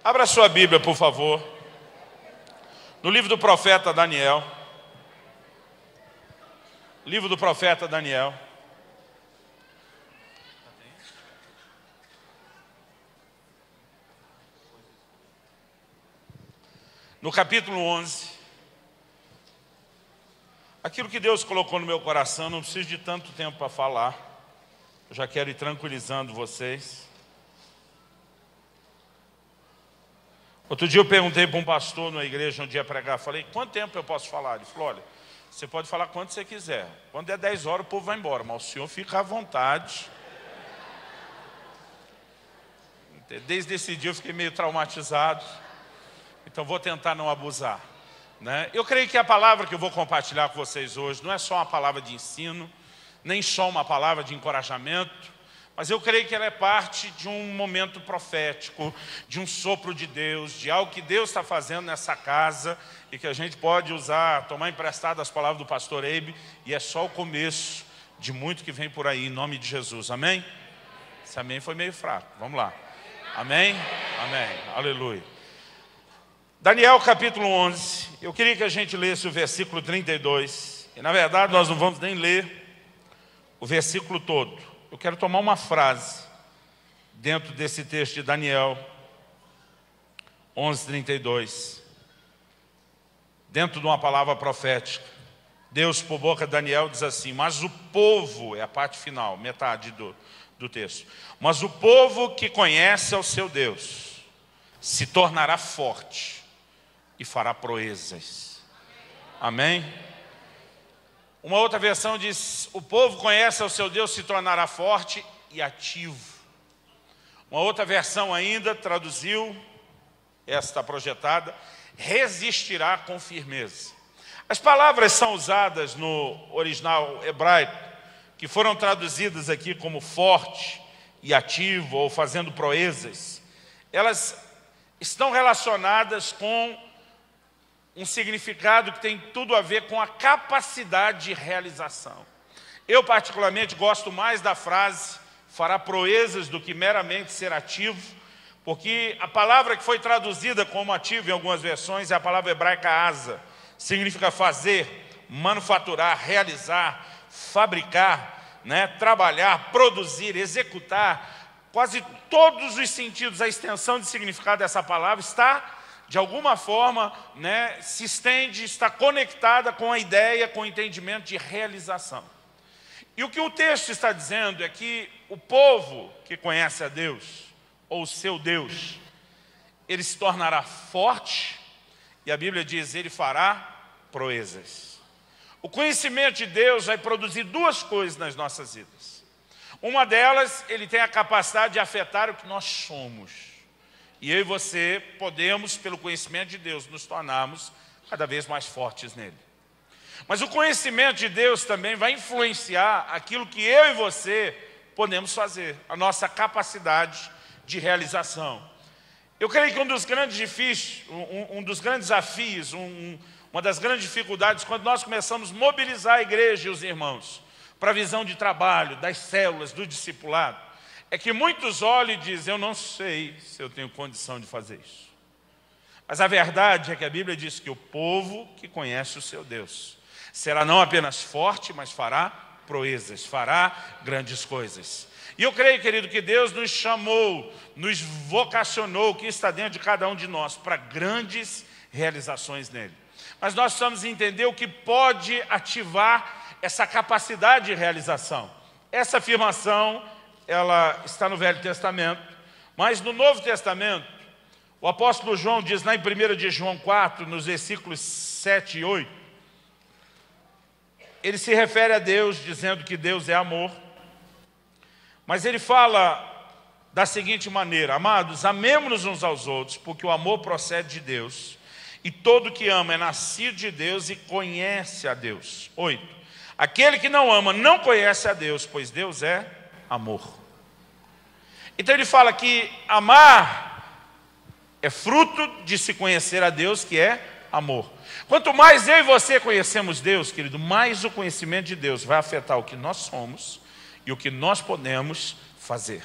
Abra sua Bíblia, por favor, no livro do profeta Daniel. Livro do profeta Daniel. No capítulo 11. Aquilo que Deus colocou no meu coração, não preciso de tanto tempo para falar. Eu já quero ir tranquilizando vocês. Outro dia eu perguntei para um pastor na igreja onde ia pregar, falei, quanto tempo eu posso falar? Ele falou, olha, você pode falar quanto você quiser. Quando der 10 horas o povo vai embora, mas o senhor fica à vontade. Desde esse dia eu fiquei meio traumatizado, então vou tentar não abusar. Eu creio que a palavra que eu vou compartilhar com vocês hoje não é só uma palavra de ensino, nem só uma palavra de encorajamento, mas eu creio que ela é parte de um momento profético, de um sopro de Deus, de algo que Deus está fazendo nessa casa e que a gente pode usar, tomar emprestado as palavras do pastor Eibe, e é só o começo de muito que vem por aí, em nome de Jesus. Amém? Esse amém foi meio fraco. Vamos lá. Amém? Amém. Aleluia. Daniel capítulo 11. Eu queria que a gente lesse o versículo 32. E na verdade nós não vamos nem ler o versículo todo. Eu quero tomar uma frase dentro desse texto de Daniel 11:32, dentro de uma palavra profética. Deus, por boca de Daniel, diz assim, mas o povo, é a parte final, metade do texto, mas o povo que conhece ao seu Deus se tornará forte e fará proezas. Amém? Uma outra versão diz, o povo conhece ao seu Deus, se tornará forte e ativo. Uma outra versão ainda traduziu, esta projetada, resistirá com firmeza. As palavras são usadas no original hebraico, que foram traduzidas aqui como forte e ativo, ou fazendo proezas. Elas estão relacionadas com um significado que tem tudo a ver com a capacidade de realização. Eu particularmente gosto mais da frase fará proezas do que meramente ser ativo, porque a palavra que foi traduzida como ativo em algumas versões é a palavra hebraica asa. Significa fazer, manufaturar, realizar, fabricar, trabalhar, produzir, executar. Quase todos os sentidos, a extensão de significado dessa palavra está de alguma forma, se estende, está conectada com a ideia, com o entendimento de realização. E o que o texto está dizendo é que o povo que conhece a Deus, ou o seu Deus, ele se tornará forte, e a Bíblia diz, ele fará proezas. O conhecimento de Deus vai produzir duas coisas nas nossas vidas. Uma delas, ele tem a capacidade de afetar o que nós somos. E eu e você podemos, pelo conhecimento de Deus, nos tornarmos cada vez mais fortes nele. Mas o conhecimento de Deus também vai influenciar aquilo que eu e você podemos fazer, a nossa capacidade de realização. Eu creio que um dos grandes desafios, uma das grandes dificuldades, quando nós começamos a mobilizar a igreja e os irmãos para a visão de trabalho, das células, do discipulado, é que muitos olham e dizem, eu não sei se eu tenho condição de fazer isso. Mas a verdade é que a Bíblia diz que o povo que conhece o seu Deus será não apenas forte, mas fará proezas, fará grandes coisas. E eu creio, querido, que Deus nos chamou, nos vocacionou, que está dentro de cada um de nós, para grandes realizações nele. Mas nós precisamos entender o que pode ativar essa capacidade de realização. Essa afirmação, ela está no Velho Testamento, mas no Novo Testamento, o apóstolo João diz lá em 1 de João 4, nos versículos 7 e 8, ele se refere a Deus, dizendo que Deus é amor, mas ele fala da seguinte maneira, amados, amemo-nos uns aos outros, porque o amor procede de Deus, e todo que ama é nascido de Deus e conhece a Deus. 8, aquele que não ama não conhece a Deus, pois Deus é amor. Então ele fala que amar é fruto de se conhecer a Deus, que é amor. Quanto mais eu e você conhecemos Deus, querido, mais o conhecimento de Deus vai afetar o que nós somos e o que nós podemos fazer.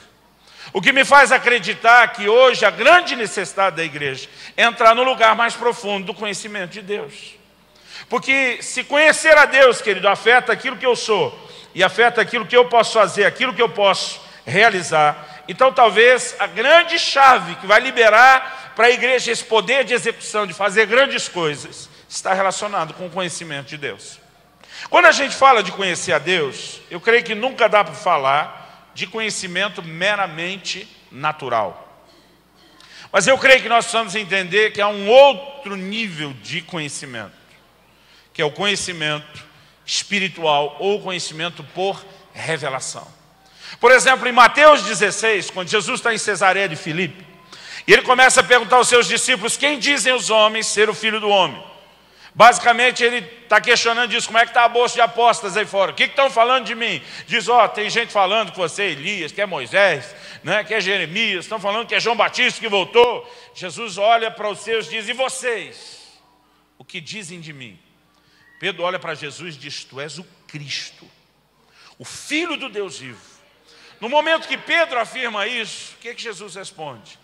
O que me faz acreditar que hoje a grande necessidade da igreja é entrar no lugar mais profundo do conhecimento de Deus. Porque se conhecer a Deus, querido, afeta aquilo que eu sou, e afeta aquilo que eu posso fazer, aquilo que eu posso realizar. Então talvez a grande chave que vai liberar para a igreja esse poder de execução, de fazer grandes coisas, está relacionado com o conhecimento de Deus. Quando a gente fala de conhecer a Deus, eu creio que nunca dá para falar de conhecimento meramente natural. Mas eu creio que nós precisamos entender que há um outro nível de conhecimento, que é o conhecimento espiritual ou conhecimento por revelação. Por exemplo, em Mateus 16, quando Jesus está em Cesareia de Filipe, e ele começa a perguntar aos seus discípulos: quem dizem os homens ser o Filho do Homem? Basicamente ele está questionando isso: como é que está a bolsa de apostas aí fora? O que estão falando de mim? Diz: tem gente falando que você é Elias, que é Moisés, né, que é Jeremias, estão falando que é João Batista que voltou. Jesus olha para os seus e diz: e vocês? O que dizem de mim? Pedro olha para Jesus e diz: tu és o Cristo, o Filho do Deus vivo. No momento que Pedro afirma isso, o que Jesus responde?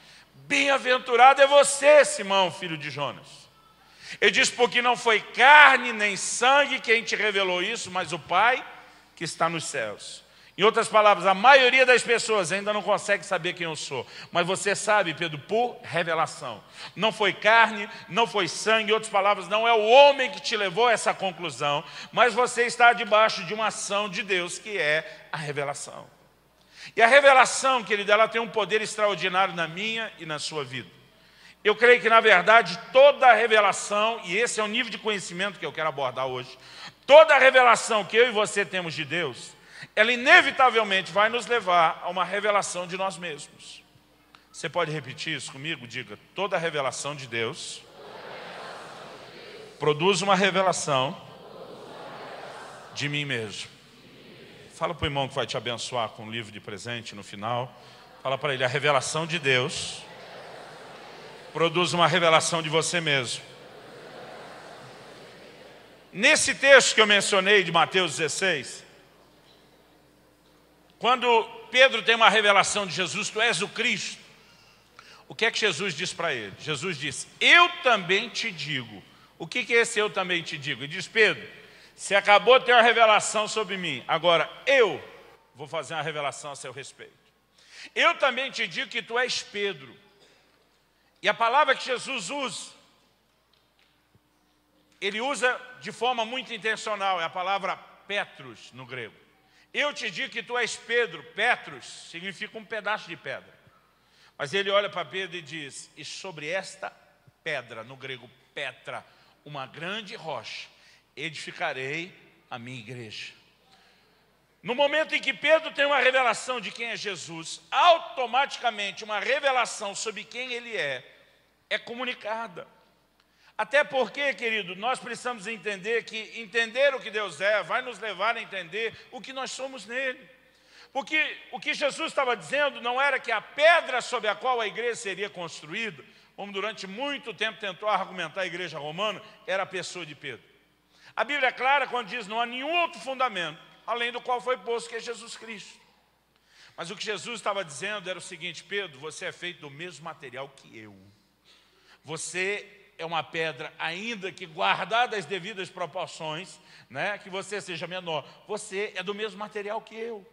Bem-aventurado é você, Simão, filho de Jonas. Ele diz: porque não foi carne nem sangue quem te revelou isso, mas o Pai que está nos céus. Em outras palavras, a maioria das pessoas ainda não consegue saber quem eu sou. Mas você sabe, Pedro, por revelação. Não foi carne, não foi sangue. Em outras palavras, não é o homem que te levou a essa conclusão, mas você está debaixo de uma ação de Deus, que é a revelação. E a revelação, querido, ela tem um poder extraordinário na minha e na sua vida. Eu creio que, na verdade, toda a revelação, e esse é o nível de conhecimento que eu quero abordar hoje, toda a revelação que eu e você temos de Deus, ela inevitavelmente vai nos levar a uma revelação de nós mesmos. Você pode repetir isso comigo? Diga: toda a revelação de Deus produz uma revelação de mim mesmo. Fala para o irmão que vai te abençoar com um livro de presente no final. Fala para ele: a revelação de Deus produz uma revelação de você mesmo. Nesse texto que eu mencionei de Mateus 16, quando Pedro tem uma revelação de Jesus: tu és o Cristo, o que é que Jesus diz para ele? Jesus diz: eu também te digo. O que é esse eu também te digo? Ele diz: Pedro, você acabou de ter uma revelação sobre mim, agora eu vou fazer uma revelação a seu respeito. Eu também te digo que tu és Pedro. E a palavra que Jesus usa, ele usa de forma muito intencional, é a palavra Petros no grego. Eu te digo que tu és Pedro. Petros significa um pedaço de pedra. Mas ele olha para Pedro e diz: e sobre esta pedra, no grego Petra, uma grande rocha, edificarei a minha igreja. No momento em que Pedro tem uma revelação de quem é Jesus, automaticamente uma revelação sobre quem ele é comunicada. Até porque, querido, nós precisamos entender que entender o que Deus é vai nos levar a entender o que nós somos nele. Porque o que Jesus estava dizendo não era que a pedra sobre a qual a igreja seria construída, como durante muito tempo tentou argumentar a igreja romana, era a pessoa de Pedro. A Bíblia é clara quando diz: não há nenhum outro fundamento além do qual foi posto, que é Jesus Cristo. Mas o que Jesus estava dizendo era o seguinte: Pedro, você é feito do mesmo material que eu. Você é uma pedra, ainda que guardada as devidas proporções, né, que você seja menor, você é do mesmo material que eu.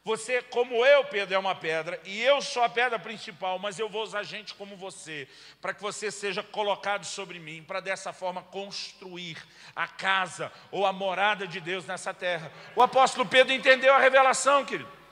Você, como eu, Pedro, é uma pedra, e eu sou a pedra principal, mas eu vou usar gente como você, para que você seja colocado sobre mim, para dessa forma construir a casa ou a morada de Deus nessa terra. O apóstolo Pedro entendeu a revelação, querido.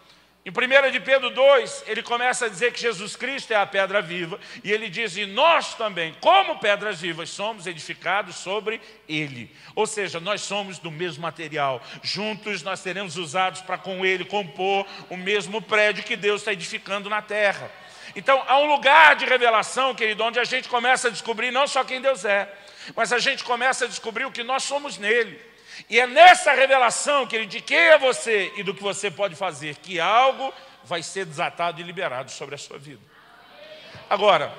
Em 1 de Pedro 2, ele começa a dizer que Jesus Cristo é a pedra viva, e ele diz: e nós também, como pedras vivas, somos edificados sobre ele. Ou seja, nós somos do mesmo material. Juntos nós seremos usados para com ele compor o mesmo prédio que Deus está edificando na terra. Então há um lugar de revelação, querido, onde a gente começa a descobrir não só quem Deus é, mas a gente começa a descobrir o que nós somos nele. E é nessa revelação, querido, de quem é você e do que você pode fazer, que algo vai ser desatado e liberado sobre a sua vida. Agora,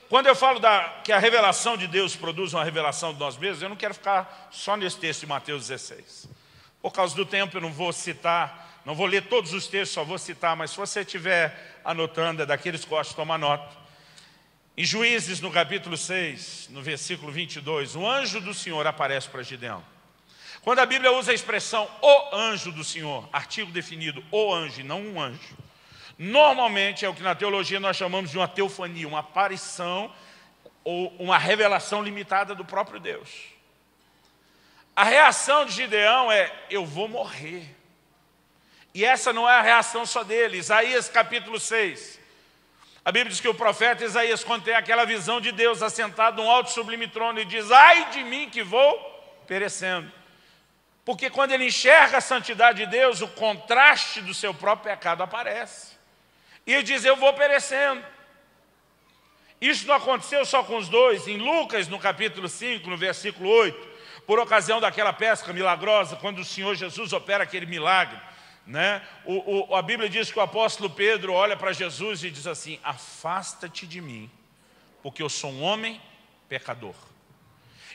quando eu falo que a revelação de Deus produz uma revelação de nós mesmos, eu não quero ficar só nesse texto de Mateus 16. Por causa do tempo eu não vou citar Não vou ler todos os textos, só vou citar, mas se você estiver anotando, é daqueles que gostam de tomar nota. Em Juízes, no capítulo 6, no versículo 22, o anjo do Senhor aparece para Gideão. Quando a Bíblia usa a expressão o anjo do Senhor, artigo definido, o anjo e não um anjo, normalmente é o que na teologia nós chamamos de uma teofania, uma aparição ou uma revelação limitada do próprio Deus. A reação de Gideão é: eu vou morrer. E essa não é a reação só dele. Isaías capítulo 6. A Bíblia diz que o profeta Isaías, quando tem aquela visão de Deus assentado num alto e sublime trono, e diz: ai de mim que vou perecendo. Porque quando ele enxerga a santidade de Deus, o contraste do seu próprio pecado aparece. E ele diz: eu vou perecendo. Isso não aconteceu só com os dois. Em Lucas, no capítulo 5, no versículo 8, por ocasião daquela pesca milagrosa, quando o Senhor Jesus opera aquele milagre, né? A Bíblia diz que o apóstolo Pedro olha para Jesus e diz assim: afasta-te de mim, porque eu sou um homem pecador.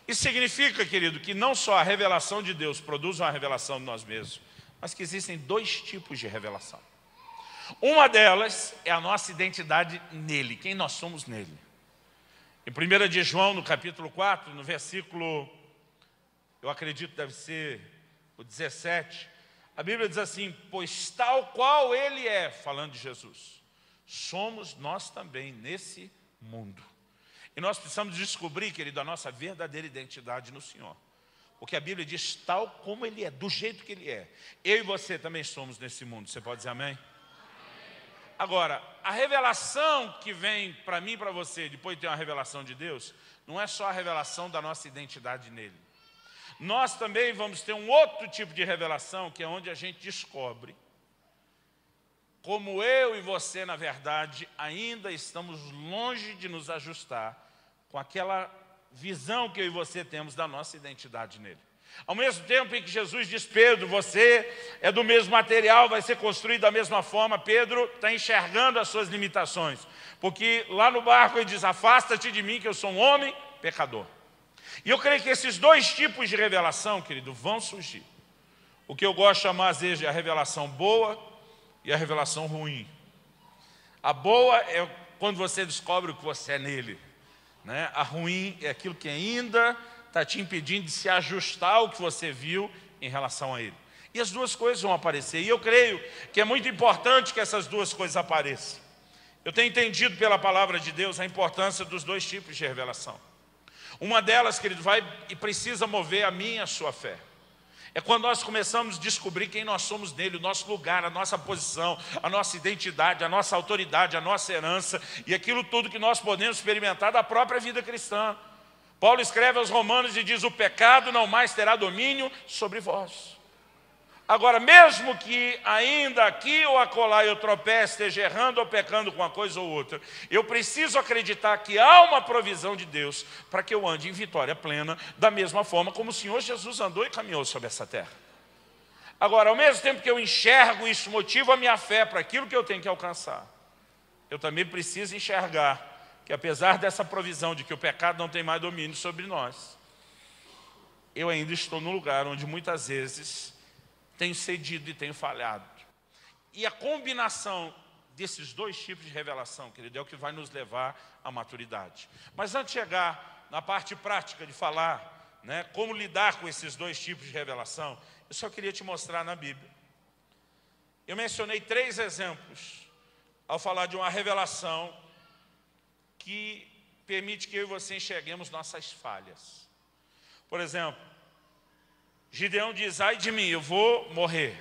Isso significa, querido, que não só a revelação de Deus produz uma revelação de nós mesmos, mas que existem dois tipos de revelação. Uma delas é a nossa identidade nele, quem nós somos nele. Em 1 de João, no capítulo 4, no versículo, eu acredito deve ser o 17, a Bíblia diz assim: pois tal qual ele é, falando de Jesus, somos nós também nesse mundo. E nós precisamos descobrir, querido, a nossa verdadeira identidade no Senhor. Porque a Bíblia diz tal como ele é, do jeito que ele é. Eu e você também somos nesse mundo. Você pode dizer amém? Agora, a revelação que vem para mim e para você, depois de ter uma revelação de Deus, não é só a revelação da nossa identidade nele. Nós também vamos ter um outro tipo de revelação, que é onde a gente descobre como eu e você, na verdade, ainda estamos longe de nos ajustar com aquela visão que eu e você temos da nossa identidade nele. Ao mesmo tempo em que Jesus diz: Pedro, você é do mesmo material, vai ser construído da mesma forma, Pedro está enxergando as suas limitações. Porque lá no barco ele diz: afasta-te de mim que eu sou um homem pecador. E eu creio que esses dois tipos de revelação, querido, vão surgir. O que eu gosto de chamar às vezes de a revelação boa e a revelação ruim. A boa é quando você descobre o que você é nele, né? A ruim é aquilo que ainda está te impedindo de se ajustar ao que você viu em relação a ele. E as duas coisas vão aparecer. E eu creio que é muito importante que essas duas coisas apareçam. Eu tenho entendido pela palavra de Deus a importância dos dois tipos de revelação. Uma delas, querido, vai e precisa mover a minha e a sua fé. É quando nós começamos a descobrir quem nós somos nele, o nosso lugar, a nossa posição, a nossa identidade, a nossa autoridade, a nossa herança e aquilo tudo que nós podemos experimentar da própria vida cristã. Paulo escreve aos Romanos e diz: o pecado não mais terá domínio sobre vós. Agora, mesmo que ainda aqui ou acolá eu tropece, esteja errando ou pecando com uma coisa ou outra, eu preciso acreditar que há uma provisão de Deus para que eu ande em vitória plena, da mesma forma como o Senhor Jesus andou e caminhou sobre essa terra. Agora, ao mesmo tempo que eu enxergo isso, motiva a minha fé para aquilo que eu tenho que alcançar, eu também preciso enxergar que apesar dessa provisão de que o pecado não tem mais domínio sobre nós, eu ainda estou num lugar onde muitas vezes tenho cedido e tenho falhado. E a combinação desses dois tipos de revelação, querido, é o que vai nos levar à maturidade. Mas antes de chegar na parte prática de falar, né, como lidar com esses dois tipos de revelação, eu só queria te mostrar na Bíblia. Eu mencionei 3 exemplos ao falar de uma revelação que permite que eu e você enxerguemos nossas falhas. Por exemplo, Gideão diz: ai de mim, eu vou morrer,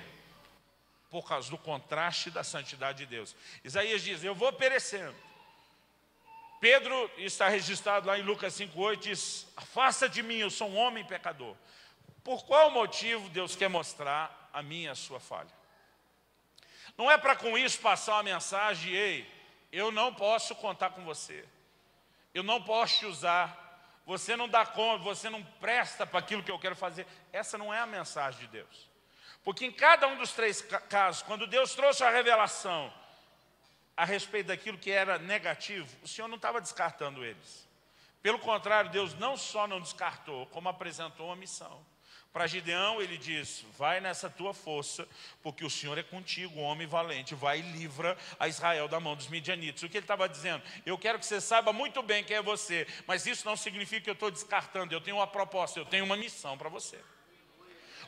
por causa do contraste da santidade de Deus. Isaías diz: eu vou perecendo. Pedro, está registrado lá em Lucas 5,8, diz: afasta de mim, eu sou um homem pecador. Por qual motivo Deus quer mostrar a minha e a sua falha? Não é para com isso passar uma mensagem: ei, eu não posso contar com você, eu não posso te usar, você não dá conta, você não presta para aquilo que eu quero fazer. Essa não é a mensagem de Deus. Porque em cada um dos 3 casos, quando Deus trouxe a revelação a respeito daquilo que era negativo, o Senhor não estava descartando eles. Pelo contrário, Deus não só não descartou, como apresentou uma missão. Para Gideão ele diz, vai nessa tua força, porque o Senhor é contigo, homem valente, vai e livra a Israel da mão dos midianitas. O que ele estava dizendo? Eu quero que você saiba muito bem quem é você, mas isso não significa que eu estou descartando, eu tenho uma proposta, eu tenho uma missão para você.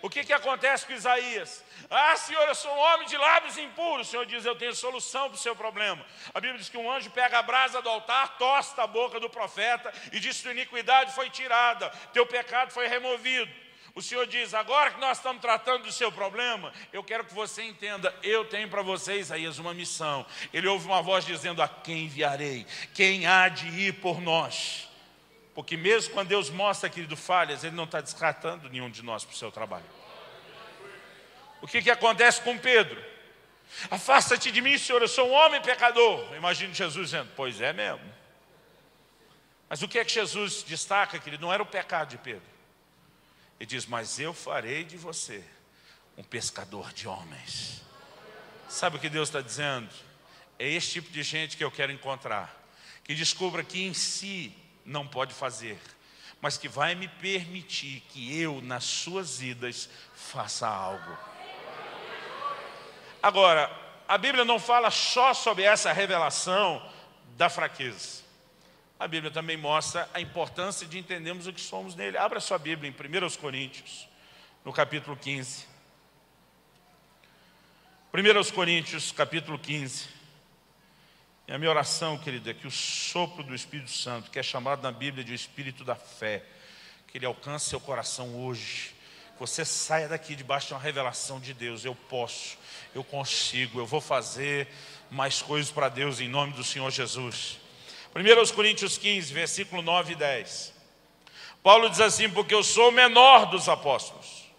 O que acontece com Isaías? Ah, Senhor, eu sou um homem de lábios impuros. O Senhor diz, eu tenho solução para o seu problema. A Bíblia diz que um anjo pega a brasa do altar, tosta a boca do profeta e diz, tua iniquidade foi tirada, teu pecado foi removido. O Senhor diz, agora que nós estamos tratando do seu problema, eu quero que você entenda, eu tenho para você, Isaías, uma missão. Ele ouve uma voz dizendo, a quem enviarei? Quem há de ir por nós? Porque mesmo quando Deus mostra, querido, falhas, Ele não está descartando nenhum de nós para o seu trabalho. O que acontece com Pedro? Afasta-te de mim, Senhor, eu sou um homem pecador. Eu imagino Jesus dizendo, pois é mesmo. Mas o que é que Jesus destaca, querido? Não era o pecado de Pedro. Ele diz, mas eu farei de você um pescador de homens. Sabe o que Deus está dizendo? É esse tipo de gente que eu quero encontrar, que descubra que em si não pode fazer, mas que vai me permitir que eu, nas suas idas, faça algo. Agora, a Bíblia não fala só sobre essa revelação da fraqueza. A Bíblia também mostra a importância de entendermos o que somos nele. Abra sua Bíblia em 1 Coríntios, no capítulo 15. 1 Coríntios, capítulo 15. E a minha oração, querido, é que o sopro do Espírito Santo, que é chamado na Bíblia de o Espírito da fé, que ele alcance seu coração hoje. Que você saia daqui debaixo de uma revelação de Deus. Eu posso, eu consigo, eu vou fazer mais coisas para Deus em nome do Senhor Jesus. 1 Coríntios 15, versículo 9 e 10. Paulo diz assim, porque eu sou o menor dos apóstolos,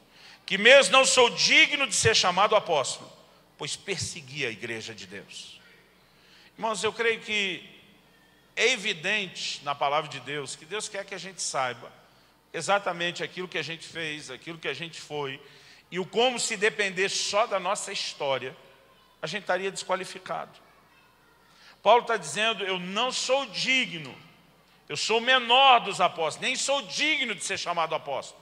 que mesmo não sou digno de ser chamado apóstolo, pois persegui a igreja de Deus. Irmãos, eu creio que é evidente na palavra de Deus, que Deus quer que a gente saiba exatamente aquilo que a gente fez, aquilo que a gente foi, e o como se depender só da nossa história, a gente estaria desqualificado. Paulo está dizendo, eu não sou digno, eu sou o menor dos apóstolos, nem sou digno de ser chamado apóstolo.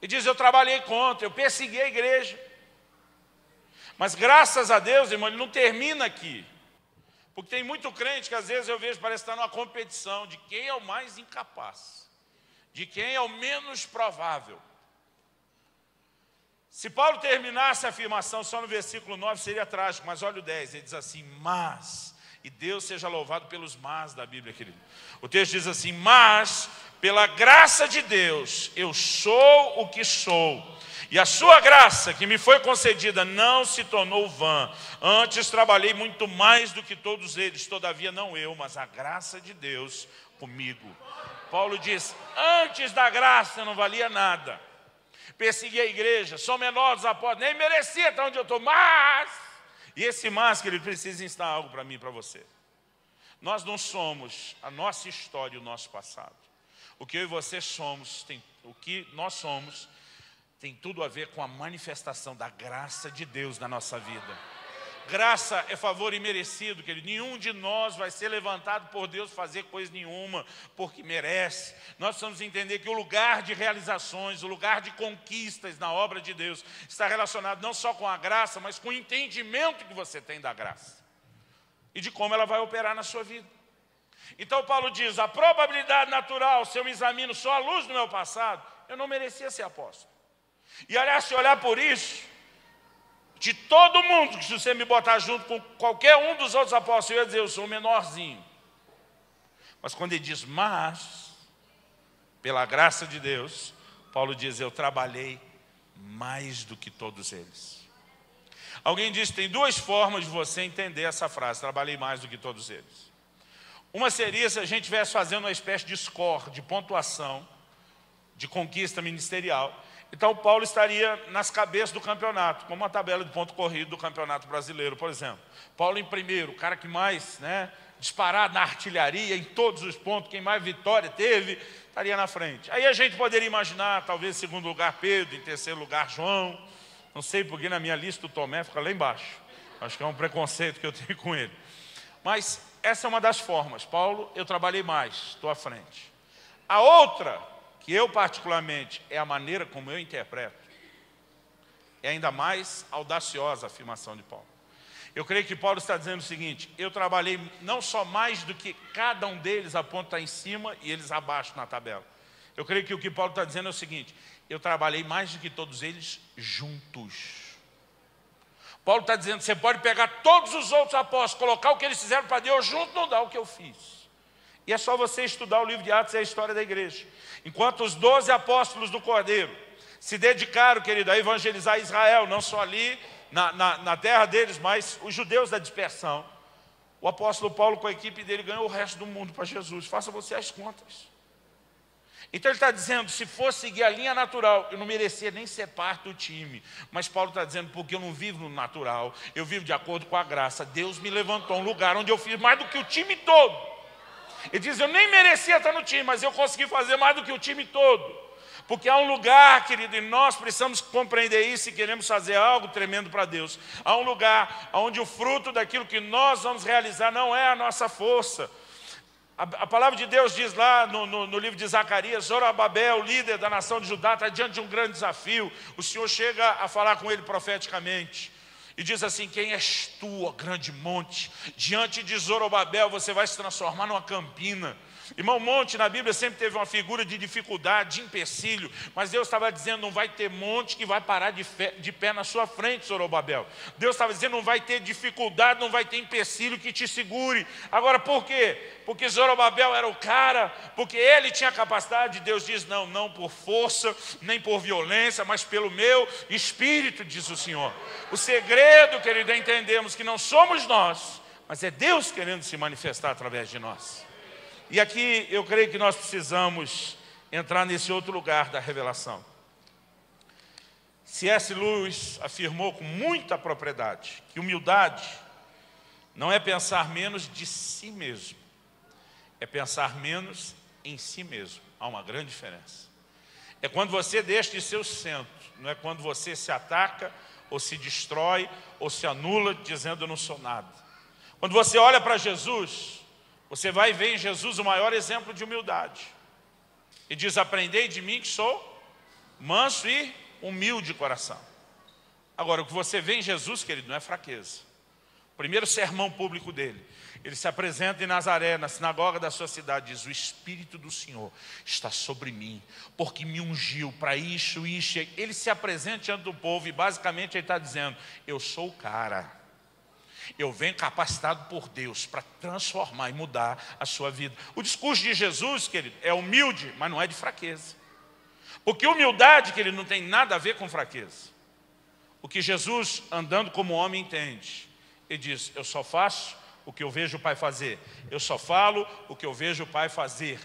Ele diz, eu trabalhei contra, eu persegui a igreja. Mas graças a Deus, irmão, ele não termina aqui. Porque tem muito crente que às vezes eu vejo, parece estar numa competição de quem é o mais incapaz, de quem é o menos provável. Se Paulo terminasse a afirmação só no versículo 9, seria trágico, mas olha o 10, ele diz assim, mas... E Deus seja louvado pelos mas da Bíblia, querido. O texto diz assim, mas pela graça de Deus eu sou o que sou. E a sua graça que me foi concedida não se tornou vã. Antes trabalhei muito mais do que todos eles, todavia não eu, mas a graça de Deus comigo. Paulo diz, antes da graça eu não valia nada. Persegui a igreja, sou menor dos apóstolos, nem merecia estar onde eu estou, mas... E esse mas, que ele precisa ensinar algo para mim e para você. Nós não somos a nossa história e o nosso passado. O que eu e você somos, o que nós somos, tem tudo a ver com a manifestação da graça de Deus na nossa vida. Graça é favor imerecido, querido. Nenhum de nós vai ser levantado por Deus fazer coisa nenhuma, porque merece. Nós precisamos entender que o lugar de realizações, o lugar de conquistas na obra de Deus, está relacionado não só com a graça, mas com o entendimento que você tem da graça. E de como ela vai operar na sua vida. Então Paulo diz, a probabilidade natural, se eu me examino só à luz do meu passado, eu não merecia ser apóstolo. E aliás, se olhar por isso, de todo mundo, que se você me botar junto com qualquer um dos outros apóstolos, eu ia dizer, eu sou o menorzinho. Mas quando ele diz, mas, pela graça de Deus, Paulo diz, eu trabalhei mais do que todos eles. Alguém diz, tem duas formas de você entender essa frase, trabalhei mais do que todos eles. Uma seria se a gente estivesse fazendo uma espécie de score, de pontuação, de conquista ministerial. Então Paulo estaria nas cabeças do campeonato, como uma tabela de ponto corrido do campeonato brasileiro, por exemplo. Paulo em primeiro, o cara que mais disparado na artilharia, em todos os pontos, quem mais vitória teve, estaria na frente. Aí a gente poderia imaginar, talvez em segundo lugar Pedro, em terceiro lugar João. Não sei porque na minha lista o Tomé fica lá embaixo. Acho que é um preconceito que eu tenho com ele. Mas essa é uma das formas. Paulo, eu trabalhei mais, estou à frente. A outra, que eu particularmente, é a maneira como eu interpreto, é ainda mais audaciosa a afirmação de Paulo. Eu creio que Paulo está dizendo o seguinte: eu trabalhei não só mais do que cada um deles aponta em cima e eles abaixo na tabela. Eu creio que o que Paulo está dizendo é o seguinte: eu trabalhei mais do que todos eles juntos. Paulo está dizendo, você pode pegar todos os outros apóstolos, colocar o que eles fizeram para Deus junto, não dá o que eu fiz. E é só você estudar o livro de Atos e a história da igreja. Enquanto os 12 apóstolos do Cordeiro se dedicaram, querido, a evangelizar Israel, não só ali na terra deles, mas os judeus da dispersão, o apóstolo Paulo com a equipe dele ganhou o resto do mundo para Jesus. Faça você as contas. Então ele está dizendo, se fosse seguir a linha natural, eu não merecia nem ser parte do time. Mas Paulo está dizendo, porque eu não vivo no natural, eu vivo de acordo com a graça. Deus me levantou a um lugar onde eu fiz mais do que o time todo. Ele diz, eu nem merecia estar no time, mas eu consegui fazer mais do que o time todo. Porque há um lugar, querido, e nós precisamos compreender isso e queremos fazer algo tremendo para Deus. Há um lugar onde o fruto daquilo que nós vamos realizar não é a nossa força. A palavra de Deus diz lá no livro de Zacarias, Zorobabel, líder da nação de Judá, está diante de um grande desafio. O Senhor chega a falar com ele profeticamente. E diz assim, quem és tu, ó grande monte? Diante de Zorobabel você vai se transformar numa campina. Irmão, monte na Bíblia sempre teve uma figura de dificuldade, de empecilho. Mas Deus estava dizendo, não vai ter monte que vai parar de pé na sua frente, Zorobabel. Deus estava dizendo, não vai ter dificuldade, não vai ter empecilho que te segure. Agora, por quê? Porque Zorobabel era o cara, porque ele tinha capacidade. Deus diz, não por força, nem por violência, mas pelo meu Espírito, diz o Senhor. O segredo, querido, é entendermos que não somos nós, mas é Deus querendo se manifestar através de nós. E aqui eu creio que nós precisamos entrar nesse outro lugar da revelação. C.S. Lewis afirmou com muita propriedade que humildade não é pensar menos de si mesmo, é pensar menos em si mesmo. Há uma grande diferença. É quando você deixa de ser o centro, não é quando você se ataca, ou se destrói, ou se anula, dizendo eu não sou nada. Quando você olha para Jesus, você vai ver em Jesus o maior exemplo de humildade. E diz, aprendei de mim que sou manso e humilde de coração. Agora, o que você vê em Jesus, querido, não é fraqueza. O primeiro sermão público dele, ele se apresenta em Nazaré, na sinagoga da sua cidade, diz, o Espírito do Senhor está sobre mim, porque me ungiu para isso. Ele se apresenta diante do povo e basicamente ele está dizendo, eu sou o cara. Eu venho capacitado por Deus para transformar e mudar a sua vida. O discurso de Jesus, querido, é humilde, mas não é de fraqueza. Porque humildade, querido, não tem nada a ver com fraqueza. O que Jesus, andando como homem, entende. Ele diz, eu só faço o que eu vejo o Pai fazer. Eu só falo o que eu vejo o Pai fazer.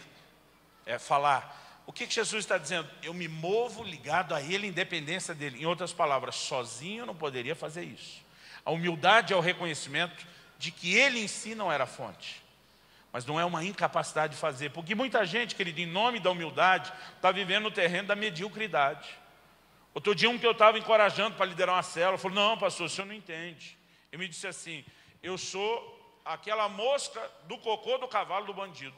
É falar. O que Jesus está dizendo? Eu me movo ligado a Ele, independência dEle. Em outras palavras, sozinho eu não poderia fazer isso. A humildade é o reconhecimento de que Ele em si não era a fonte. Mas não é uma incapacidade de fazer. Porque muita gente, querido, em nome da humildade, está vivendo no terreno da mediocridade. Outro dia, um que eu estava encorajando para liderar uma célula, falou, não, pastor, o senhor não entende. Ele me disse assim, eu sou aquela mosca do cocô do cavalo do bandido.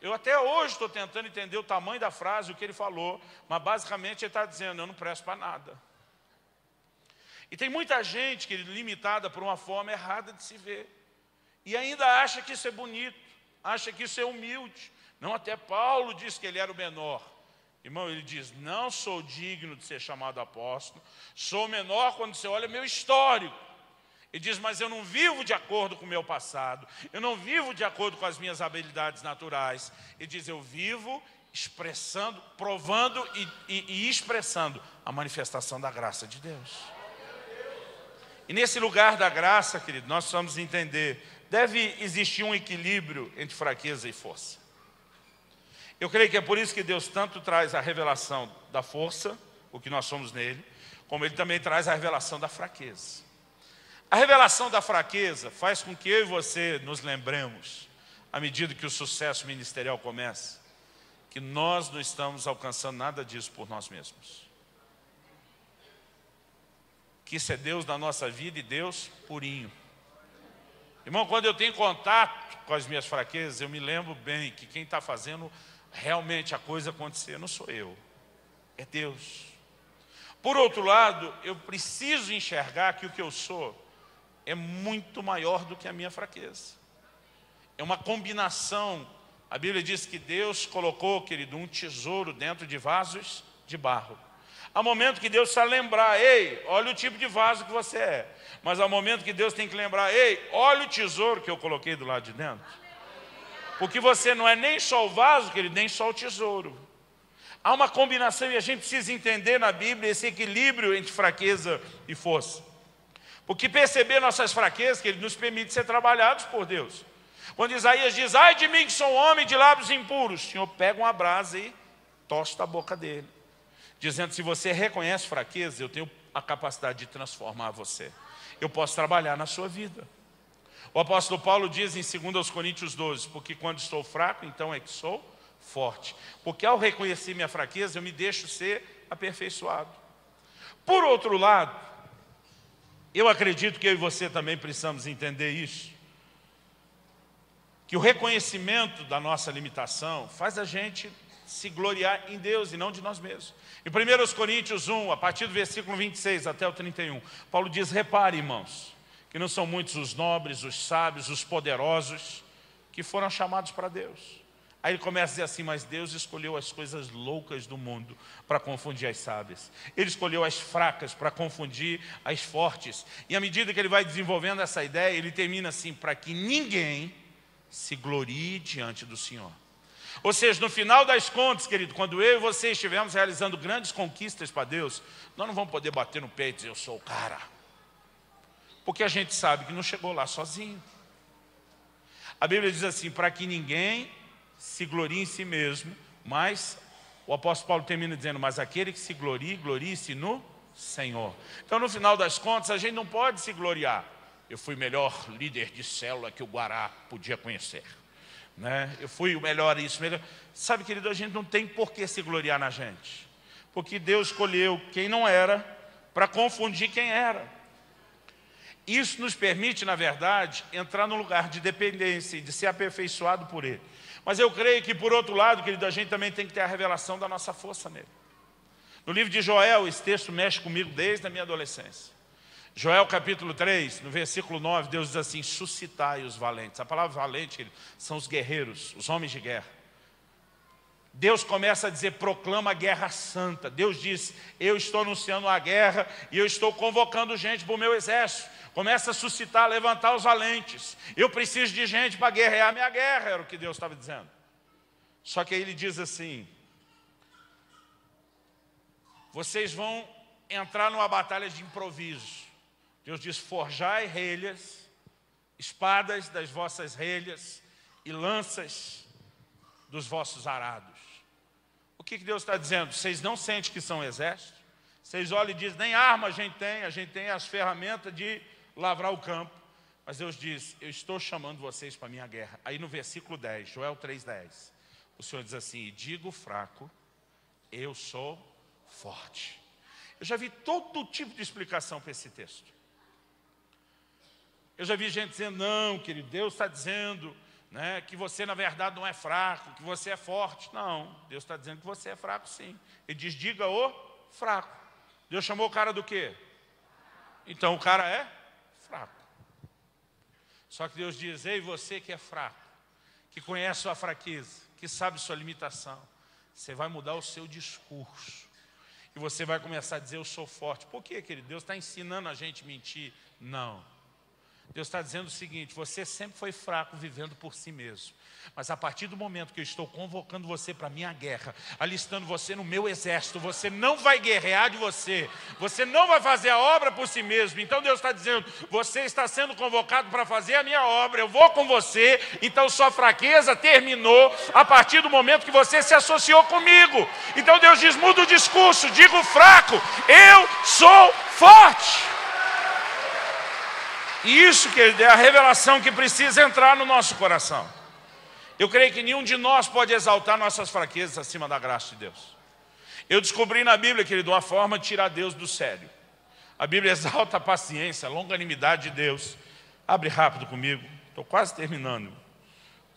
Eu até hoje estou tentando entender o tamanho da frase, o que ele falou, mas basicamente ele está dizendo, eu não presto para nada. E tem muita gente, querido, limitada por uma forma errada de se ver. E ainda acha que isso é bonito, acha que isso é humilde. Não, até Paulo disse que ele era o menor. Irmão, ele diz, não sou digno de ser chamado apóstolo, sou menor quando você olha meu histórico. Ele diz, mas eu não vivo de acordo com o meu passado, eu não vivo de acordo com as minhas habilidades naturais. Ele diz, eu vivo expressando, provando e expressando a manifestação da graça de Deus. E nesse lugar da graça, querido, nós precisamos entender, deve existir um equilíbrio entre fraqueza e força. Eu creio que é por isso que Deus tanto traz a revelação da força, o que nós somos nele, como Ele também traz a revelação da fraqueza. A revelação da fraqueza faz com que eu e você nos lembremos, à medida que o sucesso ministerial começa, que nós não estamos alcançando nada disso por nós mesmos. Que isso é Deus na nossa vida e Deus purinho. Irmão, quando eu tenho contato com as minhas fraquezas, eu me lembro bem que quem está fazendo realmente a coisa acontecer não sou eu, é Deus. Por outro lado, eu preciso enxergar que o que eu sou é muito maior do que a minha fraqueza. É uma combinação. A Bíblia diz que Deus colocou, querido, um tesouro dentro de vasos de barro. Há momento que Deus precisa lembrar, ei, olha o tipo de vaso que você é. Mas há momento que Deus tem que lembrar, ei, olha o tesouro que eu coloquei do lado de dentro. Porque você não é nem só o vaso, querido, nem só o tesouro. Há uma combinação e a gente precisa entender na Bíblia esse equilíbrio entre fraqueza e força. Porque perceber nossas fraquezas, que Ele nos permite ser trabalhados por Deus. Quando Isaías diz, ai de mim que sou um homem de lábios impuros, o Senhor pega uma brasa e tosta a boca dele. Dizendo, se você reconhece fraqueza, eu tenho a capacidade de transformar você. Eu posso trabalhar na sua vida. O apóstolo Paulo diz em 2 Coríntios 12, porque quando estou fraco, então é que sou forte. Porque ao reconhecer minha fraqueza, eu me deixo ser aperfeiçoado. Por outro lado, eu acredito que eu e você também precisamos entender isso. Que o reconhecimento da nossa limitação faz a gente se gloriar em Deus e não de nós mesmos. Em 1 Coríntios 1, a partir do versículo 26 até o 31, Paulo diz, repare, irmãos, que não são muitos os nobres, os sábios, os poderosos que foram chamados para Deus. Aí ele começa a dizer assim, mas Deus escolheu as coisas loucas do mundo para confundir as sábias. Ele escolheu as fracas para confundir as fortes. E à medida que ele vai desenvolvendo essa ideia, ele termina assim, para que ninguém se glorie diante do Senhor. Ou seja, no final das contas, querido, quando eu e você estivermos realizando grandes conquistas para Deus, nós não vamos poder bater no peito e dizer, eu sou o cara. Porque a gente sabe que não chegou lá sozinho. A Bíblia diz assim, para que ninguém se glorie em si mesmo, mas o apóstolo Paulo termina dizendo, mas aquele que se glorie, glorie-se no Senhor. Então, no final das contas, a gente não pode se gloriar. Eu fui o melhor líder de célula que o Guará podia conhecer. Né? Eu fui o melhor isso, melhor. Sabe, querido, a gente não tem por que se gloriar na gente. Porque Deus escolheu quem não era para confundir quem era. Isso nos permite, na verdade, entrar num lugar de dependência e de ser aperfeiçoado por Ele. Mas eu creio que, por outro lado, querido, a gente também tem que ter a revelação da nossa força nele. No livro de Joel, esse texto mexe comigo desde a minha adolescência. Joel capítulo 3, no versículo 9, Deus diz assim, suscitai os valentes. A palavra valente, querido, são os guerreiros, os homens de guerra. Deus começa a dizer, proclama a guerra santa. Deus diz, eu estou anunciando a guerra e eu estou convocando gente para o meu exército. Começa a suscitar, a levantar os valentes. Eu preciso de gente para guerrear a minha guerra, era o que Deus estava dizendo. Só que aí ele diz assim, vocês vão entrar numa batalha de improviso. Deus diz, forjai relhas, espadas das vossas relhas e lanças dos vossos arados. O que Deus está dizendo? Vocês não sentem que são exército? Vocês olham e dizem, nem arma a gente tem as ferramentas de lavrar o campo. Mas Deus diz, eu estou chamando vocês para a minha guerra. Aí no versículo 10, Joel 3,10, o Senhor diz assim, digo fraco, eu sou forte. Eu já vi todo tipo de explicação para esse texto. Eu já vi gente dizendo, não, querido, Deus está dizendo, né, que você na verdade não é fraco, que você é forte. Não, Deus está dizendo que você é fraco sim. Ele diz, diga o fraco. Deus chamou o cara do quê? Então o cara é fraco. Só que Deus diz, ei, você que é fraco, que conhece sua fraqueza, que sabe sua limitação, você vai mudar o seu discurso. E você vai começar a dizer, eu sou forte. Por quê, querido? Deus está ensinando a gente a mentir? Não. Deus está dizendo o seguinte, você sempre foi fraco vivendo por si mesmo. Mas a partir do momento que eu estou convocando você para a minha guerra, alistando você no meu exército, você não vai guerrear de você. Você não vai fazer a obra por si mesmo. Então Deus está dizendo, você está sendo convocado para fazer a minha obra. Eu vou com você. Então sua fraqueza terminou a partir do momento que você se associou comigo. Então Deus diz, muda o discurso, diga o fraco, eu sou forte. E isso, querido, é a revelação que precisa entrar no nosso coração. Eu creio que nenhum de nós pode exaltar nossas fraquezas acima da graça de Deus. Eu descobri na Bíblia, querido, uma forma de tirar Deus do sério. A Bíblia exalta a paciência, a longanimidade de Deus. Abre rápido comigo, estou quase terminando.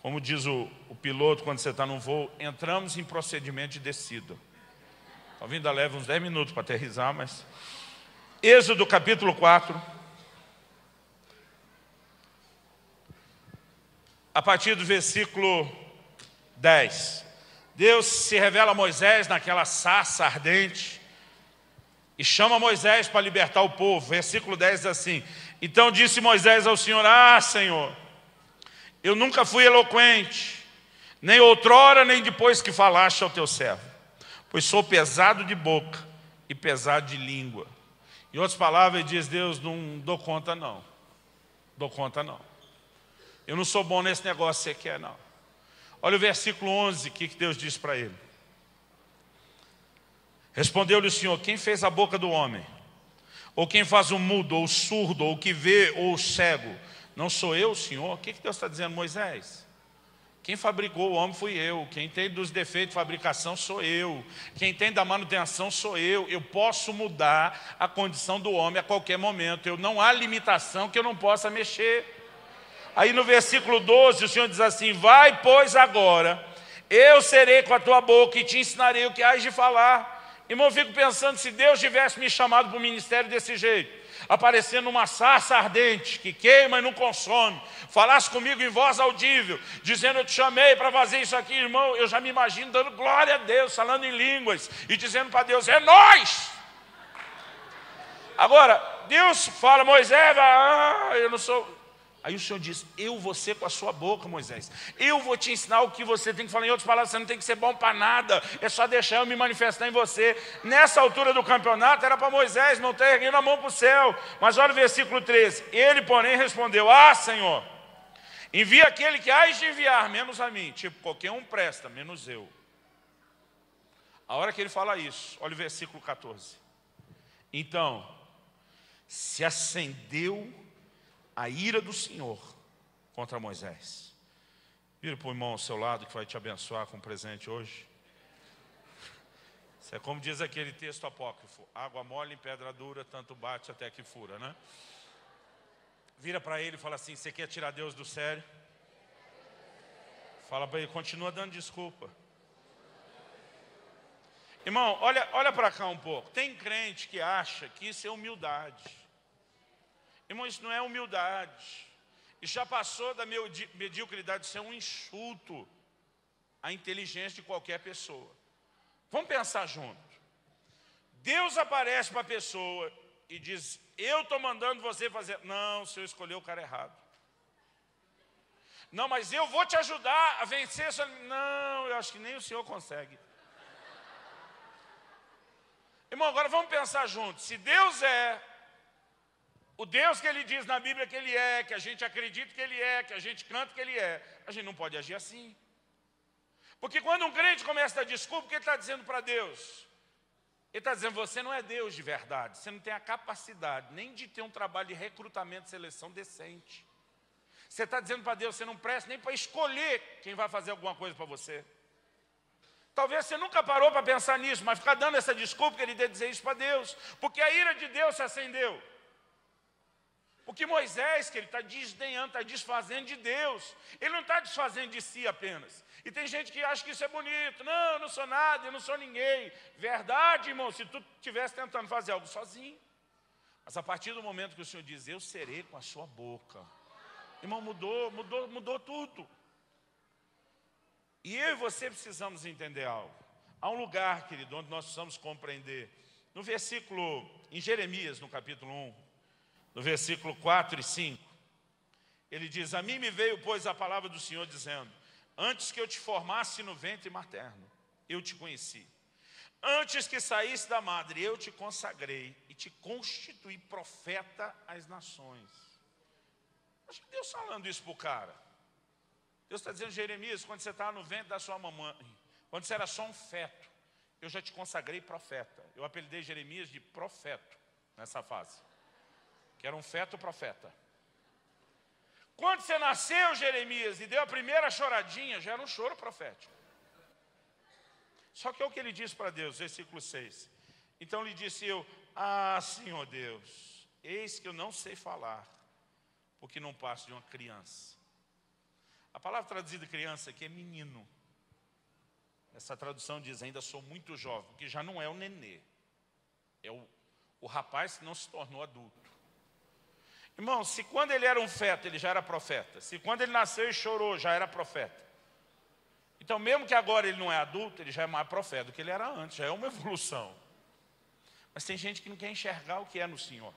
Como diz o piloto quando você está num voo, entramos em procedimento de descida. Talvez ainda leve uns 10 minutos para aterrissar, mas... Êxodo capítulo 4. A partir do versículo 10. Deus se revela a Moisés naquela sarça ardente e chama Moisés para libertar o povo. Versículo 10 diz assim: então disse Moisés ao Senhor: ah, Senhor, eu nunca fui eloquente, nem outrora, nem depois que falaste ao teu servo, pois sou pesado de boca e pesado de língua. Em outras palavras, diz Deus: não dou conta não, dou conta não. Eu não sou bom nesse negócio que você quer não. Olha o versículo 11, o que Deus diz para ele. Respondeu-lhe o Senhor: quem fez a boca do homem? Ou quem faz o mudo, ou o surdo, ou o que vê, ou o cego? Não sou eu, Senhor? O que Deus está dizendo, Moisés? Quem fabricou o homem fui eu. Quem entende dos defeitos de fabricação sou eu. Quem entende da manutenção sou eu. Eu posso mudar a condição do homem a qualquer momento. Não há limitação que eu não possa mexer. Aí no versículo 12 o Senhor diz assim: vai, pois, agora, eu serei com a tua boca e te ensinarei o que hás de falar. Irmão, eu fico pensando, se Deus tivesse me chamado para o ministério desse jeito, aparecendo uma sarça ardente, que queima e não consome, falasse comigo em voz audível, dizendo: eu te chamei para fazer isso aqui, irmão, eu já me imagino dando glória a Deus, falando em línguas, e dizendo para Deus: é nós! Agora, Deus fala: Moisés, eu não sou... Aí o Senhor diz: eu vou ser com a sua boca, Moisés. Eu vou te ensinar o que você tem que falar. Em outras palavras, você não tem que ser bom para nada. É só deixar eu me manifestar em você. Nessa altura do campeonato, era para Moisés não ter erguido a mão para o céu. Mas olha o versículo 13. Ele, porém, respondeu: ah, Senhor, envia aquele que hás de enviar, menos a mim. Tipo, qualquer um presta, menos eu. A hora que ele fala isso, olha o versículo 14. Então, se acendeu a ira do Senhor contra Moisés. Vira para o irmão ao seu lado que vai te abençoar com um presente hoje. Isso é como diz aquele texto apócrifo: água mole em pedra dura, tanto bate até que fura, né? Vira para ele e fala assim: você quer tirar Deus do sério? Fala para ele: continua dando desculpa. Irmão, olha para cá um pouco. Tem crente que acha que isso é humildade. Irmão, isso não é humildade. Isso já passou da mediocridade. Isso é um insulto à inteligência de qualquer pessoa. Vamos pensar junto. Deus aparece para a pessoa e diz: eu estou mandando você fazer. Não, o senhor escolheu o cara errado. Não, mas eu vou te ajudar a vencer. Não, eu acho que nem o senhor consegue. Irmão, agora vamos pensar juntos. Se Deus é o Deus que Ele diz na Bíblia que Ele é, que a gente acredita que Ele é, que a gente canta que Ele é, a gente não pode agir assim. Porque quando um crente começa a dar desculpa, o que ele está dizendo para Deus? Ele está dizendo: você não é Deus de verdade, você não tem a capacidade nem de ter um trabalho de recrutamento e seleção decente. Você está dizendo para Deus: você não presta nem para escolher quem vai fazer alguma coisa para você. Talvez você nunca parou para pensar nisso, mas ficar dando essa desculpa que ele deve dizer isso para Deus, porque a ira de Deus se acendeu. Porque Moisés, que ele está desdenhando, está desfazendo de Deus. Ele não está desfazendo de si apenas. E tem gente que acha que isso é bonito. Não, eu não sou nada, eu não sou ninguém. Verdade, irmão, se tu estivesse tentando fazer algo sozinho. Mas a partir do momento que o Senhor diz: eu serei com a sua boca. Irmão, mudou tudo. E eu e você precisamos entender algo. Há um lugar, querido, onde nós precisamos compreender. No versículo, em Jeremias, no capítulo 1, no versículo 4 e 5, ele diz: a mim me veio, pois, a palavra do Senhor dizendo: antes que eu te formasse no ventre materno, eu te conheci. Antes que saísse da madre, eu te consagrei e te constituí profeta às nações. Acho que Deus falando isso para o cara. Deus está dizendo: Jeremias, quando você estava no ventre da sua mamãe, quando você era só um feto, eu já te consagrei profeta. Eu apelidei Jeremias de profeto nessa fase, que era um feto profeta. Quando você nasceu, Jeremias, e deu a primeira choradinha, já era um choro profético. Só que é o que ele diz para Deus, versículo 6. Então lhe disse eu: ah, Senhor Deus, eis que eu não sei falar, porque não passo de uma criança. A palavra traduzida criança aqui é menino. Essa tradução diz, ainda sou muito jovem, porque já não é o nenê. É o rapaz que não se tornou adulto. Irmão, se quando ele era um feto, ele já era profeta. Se quando ele nasceu e chorou, já era profeta. Então, mesmo que agora ele não é adulto, ele já é mais profeta do que ele era antes. Já é uma evolução. Mas tem gente que não quer enxergar o que é no Senhor.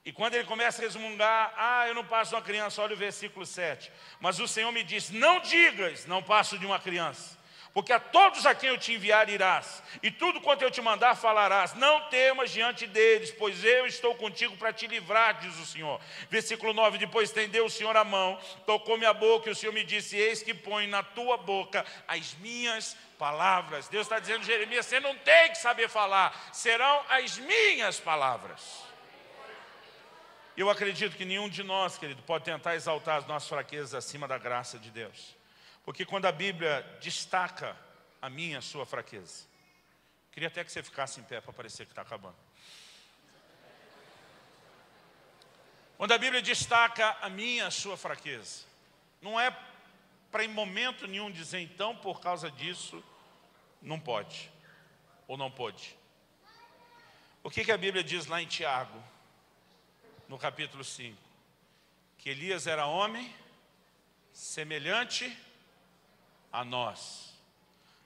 E quando ele começa a resmungar, eu não passo de uma criança, olha o versículo 7. Mas o Senhor me disse, não digas, não passo de uma criança. Porque a todos a quem eu te enviar irás, e tudo quanto eu te mandar falarás. Não temas diante deles, pois eu estou contigo para te livrar, diz o Senhor. Versículo 9, depois estendeu o Senhor a mão, tocou minha boca, e o Senhor me disse, eis que põe na tua boca as minhas palavras. Deus está dizendo, Jeremias, você não tem que saber falar, serão as minhas palavras. Eu acredito que nenhum de nós, querido, pode tentar exaltar as nossas fraquezas acima da graça de Deus. Porque quando a Bíblia destaca a minha e a sua fraqueza, queria até que você ficasse em pé para parecer que está acabando. Quando a Bíblia destaca a minha e a sua fraqueza, não é para em momento nenhum dizer, então, por causa disso, não pode, ou não pôde. O que a Bíblia diz lá em Tiago, no capítulo 5? Que Elias era homem semelhante a nós.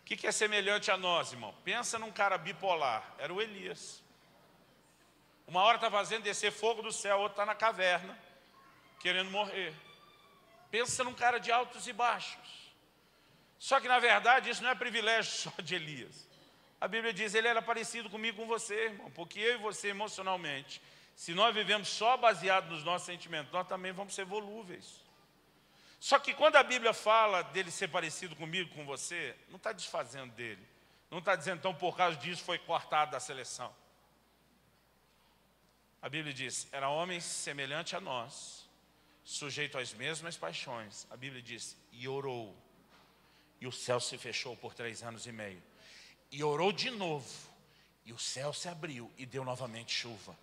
O que é semelhante a nós, irmão? Pensa num cara bipolar, era o Elias. Uma hora está fazendo descer fogo do céu, outra está na caverna, querendo morrer. Pensa num cara de altos e baixos. Só que na verdade isso não é privilégio só de Elias. A Bíblia diz, ele era parecido comigo, com você, irmão, porque eu e você emocionalmente, se nós vivemos só baseado nos nossos sentimentos, nós também vamos ser volúveis. Só que quando a Bíblia fala dele ser parecido comigo, com você, não está desfazendo dele. Não está dizendo, então, por causa disso foi cortado da seleção. A Bíblia diz, era homem semelhante a nós, sujeito às mesmas paixões. A Bíblia diz, e orou. E o céu se fechou por 3 anos e meio. E orou de novo. E o céu se abriu e deu novamente chuva.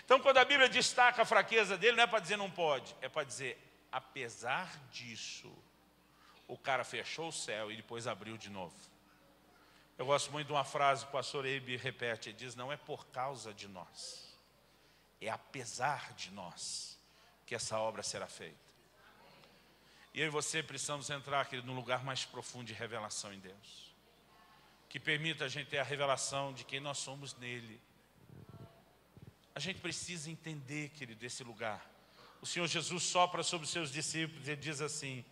Então, quando a Bíblia destaca a fraqueza dele, não é para dizer não pode, é para dizer, apesar disso, o cara fechou o céu e depois abriu de novo. Eu gosto muito de uma frase que o pastor Eibe repete, ele diz, não é por causa de nós, é apesar de nós que essa obra será feita. E eu e você precisamos entrar, querido, num lugar mais profundo de revelação em Deus, que permita a gente ter a revelação de quem nós somos nele. A gente precisa entender, querido, esse lugar. O Senhor Jesus sopra sobre os seus discípulos e diz assim,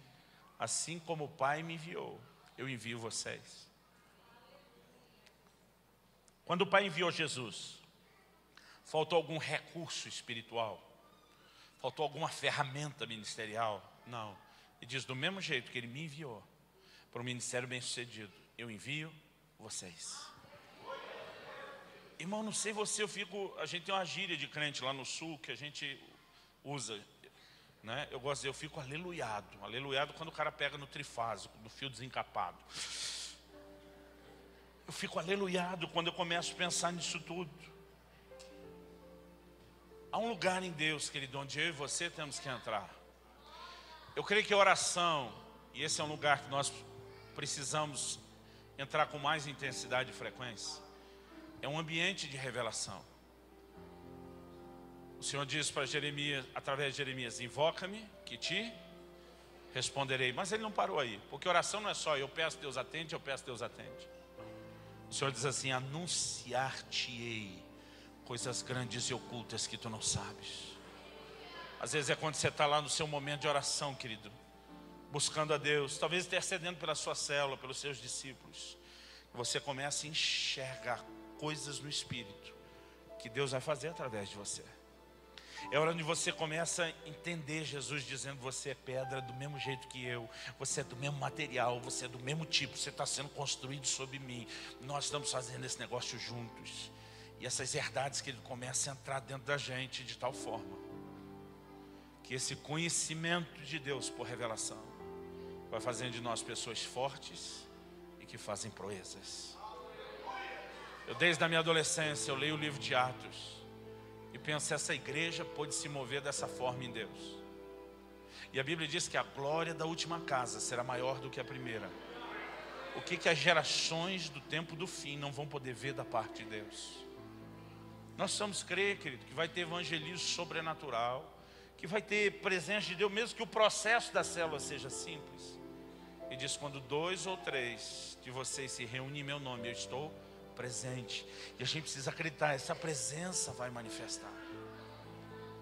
assim como o Pai me enviou, eu envio vocês. Quando o Pai enviou Jesus, faltou algum recurso espiritual? Faltou alguma ferramenta ministerial? Não. Ele diz, do mesmo jeito que Ele me enviou para um ministério bem-sucedido, eu envio vocês. Irmão, não sei você, a gente tem uma gíria de crente lá no sul que a gente usa, né? Eu gosto de dizer, eu fico aleluiado quando o cara pega no trifásico, no fio desencapado. Eu fico aleluiado quando eu começo a pensar nisso tudo. Há um lugar em Deus, querido, onde eu e você temos que entrar. Eu creio que a oração, e esse é um lugar que nós precisamos entrar com mais intensidade e frequência, é um ambiente de revelação. O Senhor diz para Jeremias, através de Jeremias, invoca-me, que te responderei. Mas ele não parou aí, porque oração não é só eu peço, Deus atende, eu peço, Deus atende. O Senhor diz assim, anunciar-te-ei coisas grandes e ocultas que tu não sabes. Às vezes é quando você está lá no seu momento de oração, querido, buscando a Deus, talvez intercedendo pela sua célula, pelos seus discípulos, você começa a enxergar coisas no Espírito que Deus vai fazer através de você. É hora onde você começa a entender Jesus dizendo, você é pedra do mesmo jeito que eu, você é do mesmo material, você é do mesmo tipo, você está sendo construído sobre mim, nós estamos fazendo esse negócio juntos. E essas verdades que Ele começa a entrar dentro da gente de tal forma que esse conhecimento de Deus por revelação vai fazendo de nós pessoas fortes e que fazem proezas. Eu desde a minha adolescência eu leio o livro de Atos e penso, essa igreja pode se mover dessa forma em Deus. E a Bíblia diz que a glória da última casa será maior do que a primeira. o que as gerações do tempo do fim não vão poder ver da parte de Deus. Nós precisamos crer, querido, que vai ter evangelismo sobrenatural, que vai ter presença de Deus, mesmo que o processo da célula seja simples. E diz, quando 2 ou 3 de vocês se reúnem em meu nome, eu estou presente. E a gente precisa acreditar, essa presença vai manifestar.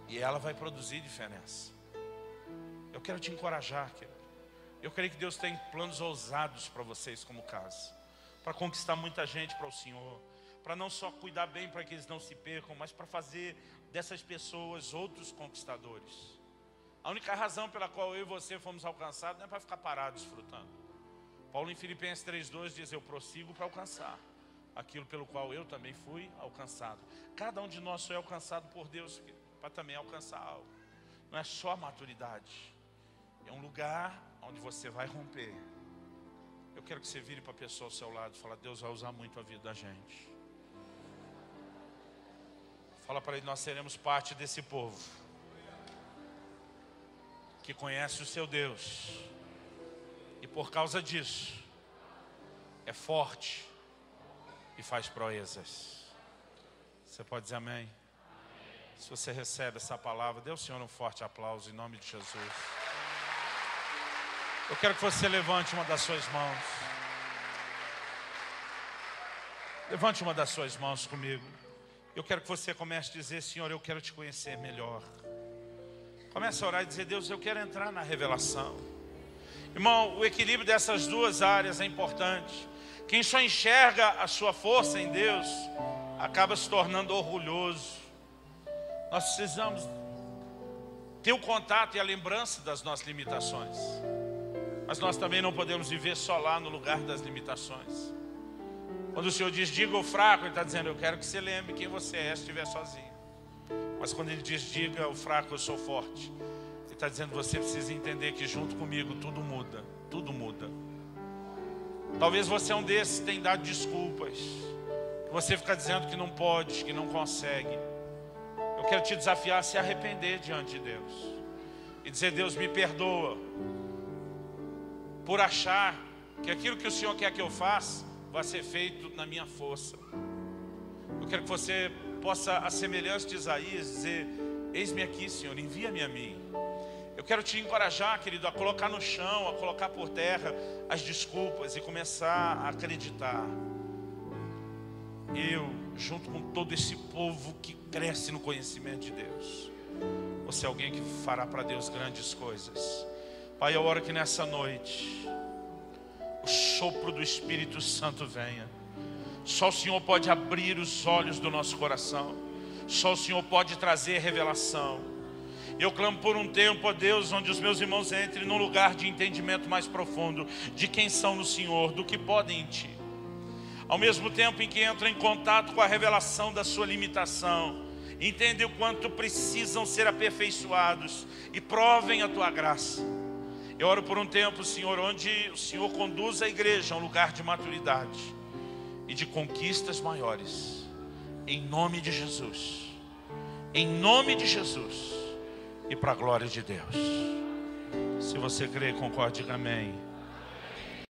E ela vai produzir diferença. Eu quero te encorajar, querido. Eu creio que Deus tem planos ousados para vocês como casa. Para conquistar muita gente para o Senhor. Para não só cuidar bem para que eles não se percam, mas para fazer dessas pessoas outros conquistadores. A única razão pela qual eu e você fomos alcançados não é para ficar parados desfrutando. Paulo em Filipenses 3:2 diz, eu prossigo para alcançar aquilo pelo qual eu também fui alcançado. Cada um de nós só é alcançado por Deus para também alcançar algo. Não é só a maturidade. É um lugar onde você vai romper. Eu quero que você vire para a pessoa ao seu lado e fale, Deus vai usar muito a vida da gente. Fala para ele, nós seremos parte desse povo que conhece o seu Deus. E por causa disso, é forte e faz proezas. Você pode dizer amém? Se você recebe essa palavra, dê ao Senhor um forte aplauso em nome de Jesus. Eu quero que você levante uma das suas mãos. Levante uma das suas mãos comigo. Eu quero que você comece a dizer, Senhor, eu quero te conhecer melhor. Comece a orar e dizer, Deus, eu quero entrar na revelação. Irmão, o equilíbrio dessas duas áreas é importante. Quem só enxerga a sua força em Deus, acaba se tornando orgulhoso. Nós precisamos ter o contato e a lembrança das nossas limitações. Mas nós também não podemos viver só lá no lugar das limitações. Quando o Senhor diz, diga o fraco, Ele está dizendo, eu quero que você lembre quem você é se estiver sozinho. Mas quando Ele diz, diga o fraco, eu sou forte, Ele está dizendo, você precisa entender que junto comigo tudo muda, tudo muda. Talvez você é um desses que tem dado desculpas, que você fica dizendo que não pode, que não consegue. Eu quero te desafiar a se arrepender diante de Deus. E dizer, Deus, me perdoa por achar que aquilo que o Senhor quer que eu faça vai ser feito na minha força. Eu quero que você possa, a semelhança de Isaías, dizer, eis-me aqui, Senhor, envia-me a mim. Eu quero te encorajar, querido, a colocar no chão, a colocar por terra as desculpas e começar a acreditar. Eu, junto com todo esse povo que cresce no conhecimento de Deus, você é alguém que fará para Deus grandes coisas. Pai, eu oro que nessa noite o sopro do Espírito Santo venha. Só o Senhor pode abrir os olhos do nosso coração. Só o Senhor pode trazer revelação. Eu clamo por um tempo, ó Deus, onde os meus irmãos entrem num lugar de entendimento mais profundo de quem são no Senhor, do que podem em Ti. Ao mesmo tempo em que entram em contato com a revelação da sua limitação, entendem o quanto precisam ser aperfeiçoados e provem a Tua graça. Eu oro por um tempo, Senhor, onde o Senhor conduz a igreja a um lugar de maturidade e de conquistas maiores. Em nome de Jesus. Em nome de Jesus. E para a glória de Deus. Se você crê, concorde, diga amém.